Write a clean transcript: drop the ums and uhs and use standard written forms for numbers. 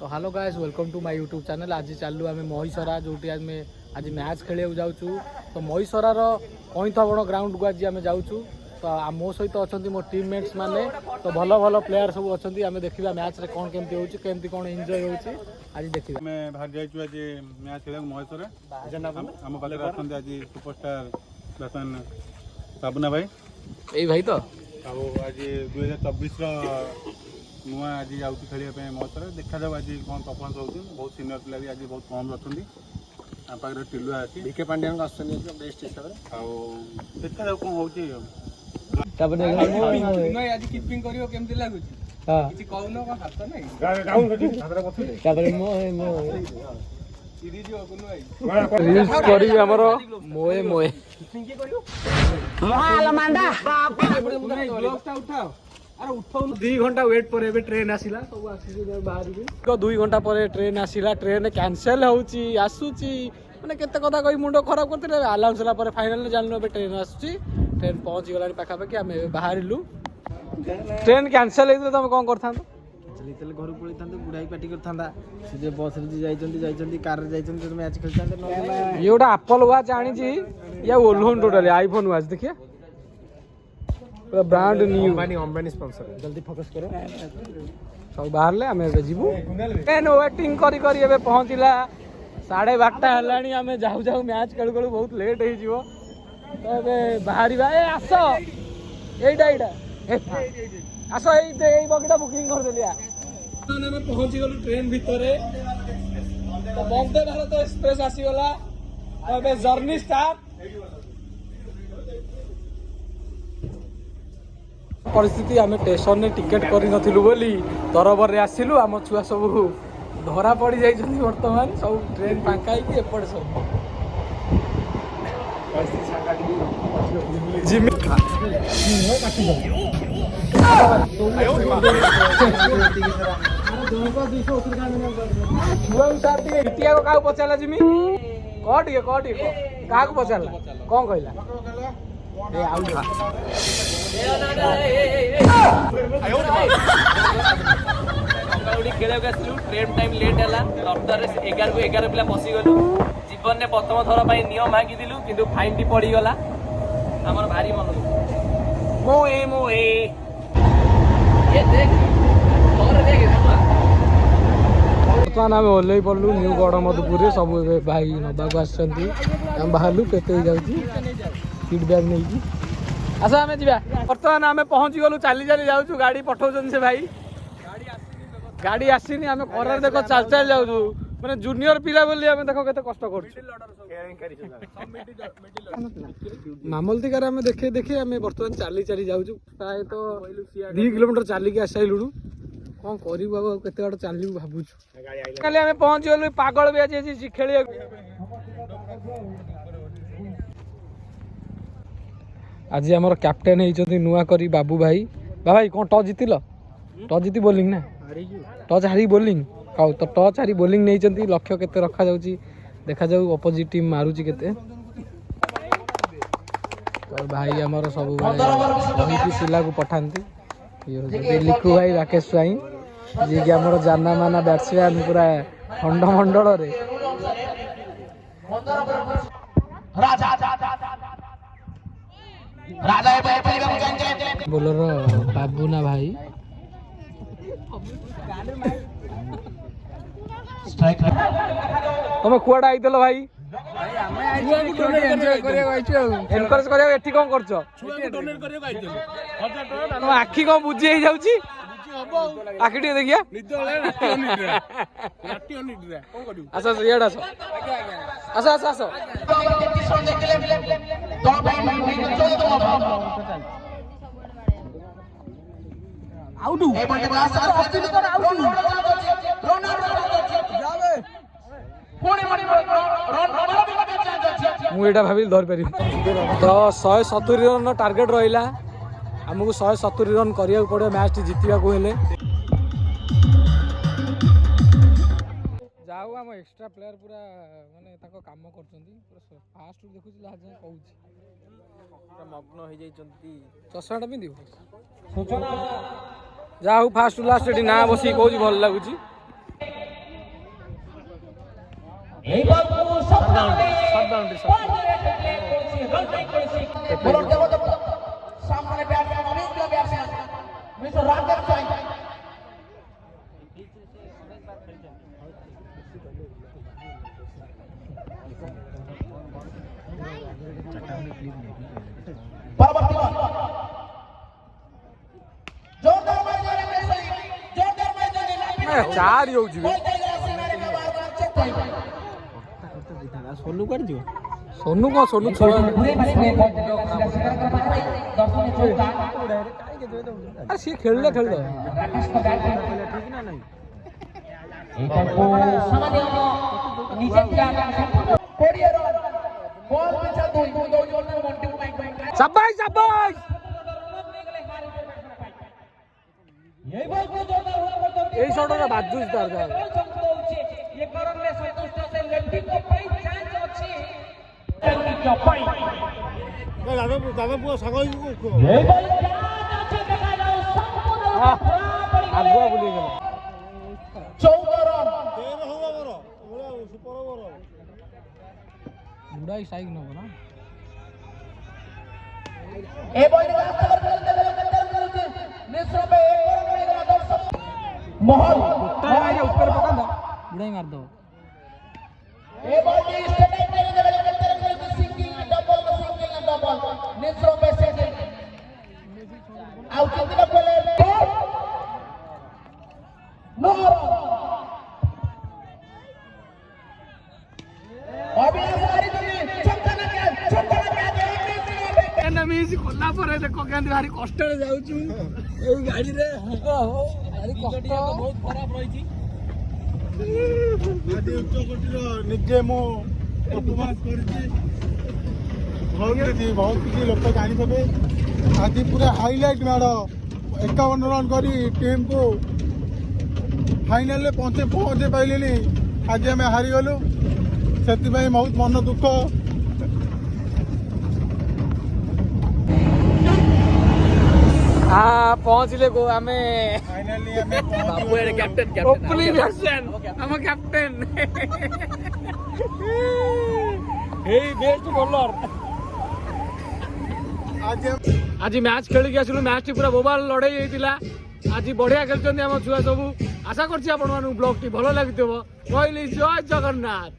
तो hello guys welcome to my YouTube channel. आज चलू आम महीसरा जो आज मैच खेल जाऊँ। तो महीसरार कईथबण ग्राउंड को आज आम जाऊँ। तो मो सहित अच्छा मो टीममेट्स माने तो भल भल प्लेयर सब अच्छा आम देखा मैच रे कौन केमती होमती कौन एंजॉय होची आज देखा। आम बाहर जाइए आज मैच खेल महेश्वर आम पाखे आज सुपरस्टार बैट्समैन बाबुना भाई यही भाई तो आज 2024 नुआ आज जाऊँ खेलने महेश्वर देखा जाऊ आज कौन परफॉर्मेंस होती बहुत सीनियर पिला भी आज बहुत कम अच्छा आम पाखे टिलुआ अच्छी डीके पांड्या बेस्ट हिसाब से देखा जाऊ कौन होती आज कीपिंग करियो केमती लागुची किछि कहउनो को हाथ नै डाउन हातरा पछले तापर मो सीरीज हो कुनु भाई रील्स करी हमरो मोए मोए कीपिंग के करियो माल मांडा बाप रे ग्लोव्सटा उठाओ अरे उठाओ 2 घंटा वेट पर एबे ट्रेन आसिला सब आसी बाहर को 2 घंटा पर ट्रेन आसिला ट्रेन कैंसिल होउची आसुची माने केते कथा कहि मुंडो खराब करते अलाउंस होला पर फाइनल जानलो एबे ट्रेन आसुची ट्रेन पहुंची गलानी पाखा पाखी आम बाहरिलु ट्रेन कैंसिल होइतले तुम कोन करथान चलितले घर पळिथांते बुढाई पार्टी करथांदा से जे बस रे जाइचंती कार रे जाइचंती तो मैच खेलथांते न ये गोटा एप्पल वॉच आनी छी या ओल्होन टोटली आईफोन वॉच देखिए पूरा ब्रांड न्यू अंबानी स्पॉन्सर जल्दी फोकस करो सब बाहर ले आम एबे जीवु ट्रेन वेटिंग करी करी एबे पहुंचिला 12:30 हलानी आम जाऊ जाऊ मैच खेलु खेलु बहुत लेट हो जीवो तो एबे बाहरी ए आसो एइडा आसो एई बगीटा बुकिंग कर देलिया माने में पहुंची गलु ट्रेन भितरे तो वंदे भारत एक्सप्रेस आसी गला एबे जर्नी स्टार्ट परिस्थिति आम स्टेशन में टिकेट कर नथिलु बोली तरबर आसिलु आम छुआ सब धरा पड़ जाइछथि वर्तमान सब ट्रेन फांका कि एपड़ सब जिमी क्या पचारा जिमी कह क्या पचारा कौन कहला खेल ट्रेन टाइम लेट है रफ्तार 11 को 11 पिला पशिगलु जीवन में प्रथम थर पर नियम भांगिलु कि फाइन टी पड़गला आमर भारी मन मोए मोए बर्तमान आम ओल्ल पड़लु न्यू गड़मधुपुर सब भाई नवाक आम बाहरलु केते फीडबैक नहीं आस आम जा बर्तमान आम पहुँची गलु चली चली जाऊँ गाड़ी पठाउछन से भाई गाड़ी आसीनी आम खरार देख चल चल जाऊँ मैंने जूनियर पिला बोली आम देख केते कष्ट कर मामलतिकार आम देखे देखे आम बर्तमान चली चली जाऊँ प्राय तो 2 किलोमीटर चलिक आस सारूँ कौन करू केते बाट चलू भावुँ खाली आम पहुँच गलु पागल भी आज खेल आज आमर कैप्टेन होती नुआ करी बाबू भाई भाई कौन टॉस जीतिल टॉस जीति बोलिंग ना टॉस हारी बोलिंग हाउ तो टॉस हारी बोलिंग नहीं लक्ष्य केते रखा जाउची देखा जाऊ अपोजिट टीम मारुची केते तो भाई आमर सब रही पिला को पठाती ये लिखु भाई राकेश स्वाई जी कि आमर जाना माना बैट्समैन पूरा खंड मंडल रे बोलर बाबुना भाई तुम कुआडा आइतल भाई एनकरेज करिया एठी कोन करछ आखी कोन बुझी जाउची आखी टे देखिया आस इयाड आस आस आस आउट मुझे भाविल धर पारि तो 170 रन टार्गेट रहा आमको 170 रन करिया पड़े मैच टी जीतवा को हेले जाऊ आम एक्स्ट्रा प्लेयर पूरा माने ताको काम करछंती पूरा फास्ट देखु छी लाज कहूची पूरा मग्न हो जाइछंती चश्माटा पिंदियो सूचना जा फास्ट लास्ट ना बसी कहूँ भल लगुच। सामने बैट्समैन अभिज्ञ बैट्समैन मिस्टर राकेश सिंह परवर्ती बॉल जोरदार मैदान में सही जोरदार मैदान में 4 हो जिवे सोनू कर दियो सोनू को सोनू छोड़ अरे सी खेल ले ठीक ना नहीं शाबाश शाबाश এই শটটা বাজুস দরকার দাদা পুরো সাগর আগুয়া বলি গেল 14 রান বুড়াই সাইক নব না ए बॉल का मिश्र पे एक और मिलेगा दर्शक मोहन ऊपर पका दो बुढ़ाई मार दो ए बॉल की स्ट्राइक करने के लिए सिंगिंग डबल मिश्र पे सेटिंग आउट कितना प्ले नो अभी सारी दुनिया छक्का ना क्या ମିସ୍ କଲା ପରେ ଦେଖ କେମିତି ଭାରି କଷ୍ଟରେ ଯାଉଛୁ ଏଇ ଗାଡିରେ ଭାରି କଷ୍ଟ ବହୁତ ଖରାପ ରହିଛି ଆଜି ଉଚ୍ଚ କୋଟିର ନିଜେ ମୁଁ ଅପମାନ କରିଛି ବହୁତ କିଛି ଲୋକ ଜାଣିଥିବେ ଆଜି ପୁରା ହାଇଲାଇଟ୍ ମାଡ଼ 51 ରନ୍ କରି ଟିମ୍କୁ ଫାଇନାଲରେ ପହଞ୍ଚେଇ ପାଇଲେନି ଆଜି ଆମେ ହାରିଗଲୁ ସେଥିପାଇଁ ବହୁତ ମନ ଦୁଃଖ हाँ पहुंचले को आमे फाइनली हमें बाबू एरे कैप्टन ओपनिंग बैट्समैन हम कैप्टन हे बेस्ट बॉलर आज मैच खेली आसलु मैच टी पूरा बोबाल लड़ाई होइतिला आज बढ़िया खेलचंदी हम छुआ सब आशा करछि आपण मानु ब्लॉग टी भलो लागितबो कहली जय जगन्नाथ।